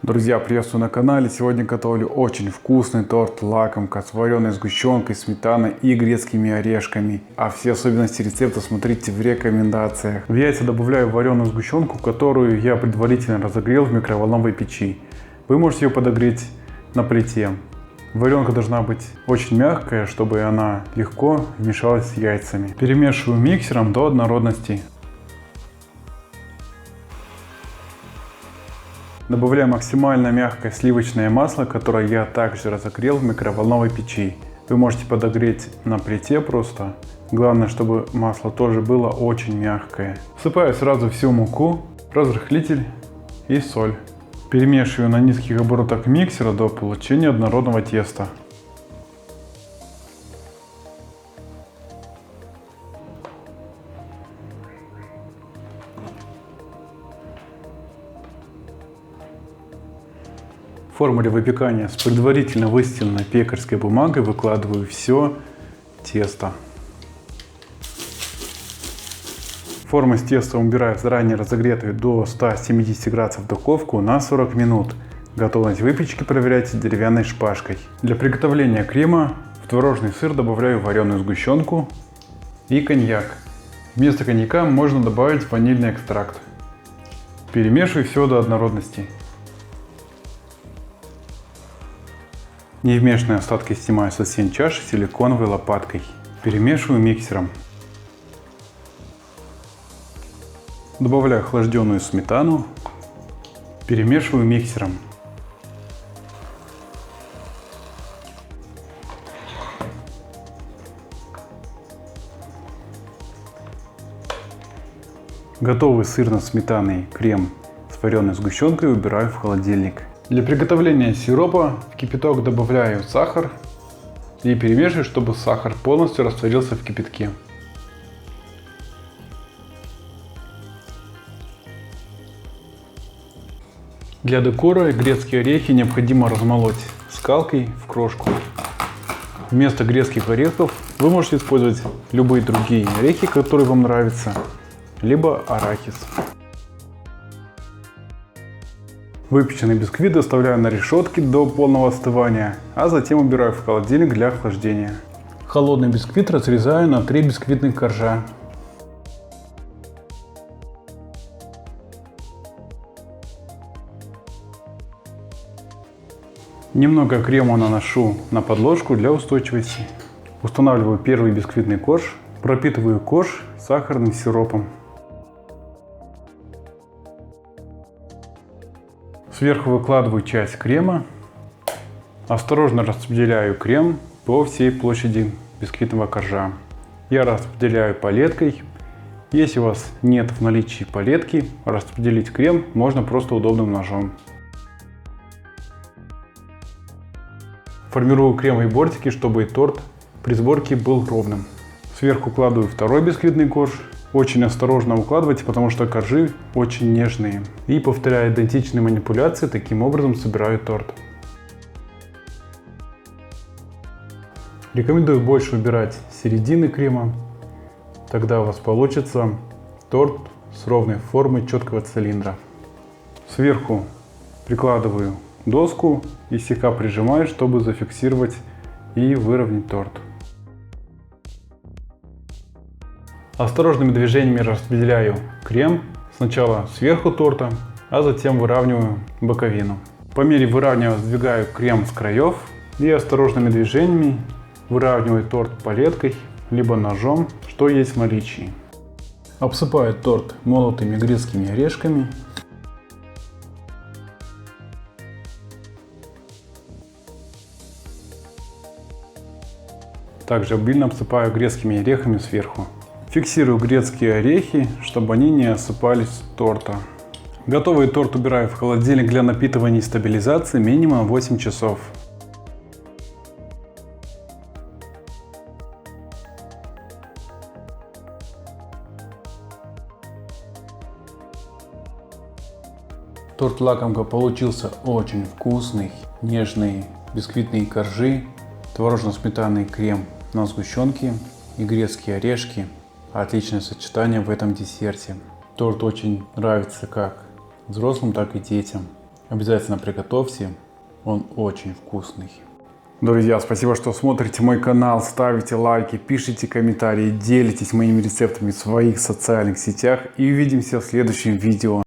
Друзья, приветствую на канале. Сегодня готовлю очень вкусный торт лакомка с вареной сгущенкой, сметаной и грецкими орешками. А все особенности рецепта смотрите в рекомендациях. В яйца добавляю вареную сгущенку, которую я предварительно разогрел в микроволновой печи. Вы можете ее подогреть на плите. Варенка должна быть очень мягкая, чтобы она легко вмешалась с яйцами. Перемешиваю миксером до однородности. Добавляю максимально мягкое сливочное масло, которое я также разогрел в микроволновой печи. Вы можете подогреть на плите просто. Главное, чтобы масло тоже было очень мягкое. Всыпаю сразу всю муку, разрыхлитель и соль. Перемешиваю на низких оборотах миксера до получения однородного теста. В формуле выпекания с предварительно выстеленной пекарской бумагой выкладываю все тесто. Форму с тестом убираю в заранее разогретую до 170 градусов духовку на 40 минут. Готовность выпечки проверяйте деревянной шпажкой. Для приготовления крема в творожный сыр добавляю вареную сгущенку и коньяк. Вместо коньяка можно добавить ванильный экстракт. Перемешиваю все до однородности. Невмешанные остатки снимаю со стен чаши силиконовой лопаткой. Перемешиваю миксером. Добавляю охлажденную сметану. Перемешиваю миксером. Готовый сырно-сметанный крем с вареной сгущенкой убираю в холодильник. Для приготовления сиропа в кипяток добавляю сахар и перемешиваю, чтобы сахар полностью растворился в кипятке. Для декора грецкие орехи необходимо размолоть скалкой в крошку. Вместо грецких орехов вы можете использовать любые другие орехи, которые вам нравятся, либо арахис. Выпеченный бисквит оставляю на решетке до полного остывания, а затем убираю в холодильник для охлаждения. Холодный бисквит разрезаю на 3 бисквитных коржа. Немного крема наношу на подложку для устойчивости. Устанавливаю первый бисквитный корж, пропитываю корж сахарным сиропом. Сверху выкладываю часть крема. Осторожно распределяю крем по всей площади бисквитного коржа. Я распределяю палеткой. Если у вас нет в наличии палетки, распределить крем можно просто удобным ножом. Формирую кремовые бортики, чтобы торт при сборке был ровным. Сверху укладываю второй бисквитный корж. Очень осторожно укладывайте, потому что коржи очень нежные. И повторяя идентичные манипуляции, таким образом собираю торт. Рекомендую больше убирать середины крема. Тогда у вас получится торт с ровной формой четкого цилиндра. Сверху прикладываю доску и слегка прижимаю, чтобы зафиксировать и выровнять торт. Осторожными движениями распределяю крем сначала сверху торта, а затем выравниваю боковину. По мере выравнивания сдвигаю крем с краев и осторожными движениями выравниваю торт палеткой либо ножом, что есть в наличии. Обсыпаю торт молотыми грецкими орешками. Также обильно обсыпаю грецкими орехами сверху. Фиксирую грецкие орехи, чтобы они не осыпались с торта. Готовый торт убираю в холодильник для напитывания и стабилизации минимум 8 часов. Торт лакомка получился очень вкусный, нежные бисквитные коржи, творожно-сметанный крем на сгущенке и грецкие орешки. Отличное сочетание в этом десерте. Торт очень нравится как взрослым, так и детям. Обязательно приготовьте, он очень вкусный. Друзья, спасибо, что смотрите мой канал, ставите лайки, пишите комментарии, делитесь моими рецептами в своих социальных сетях и увидимся в следующем видео.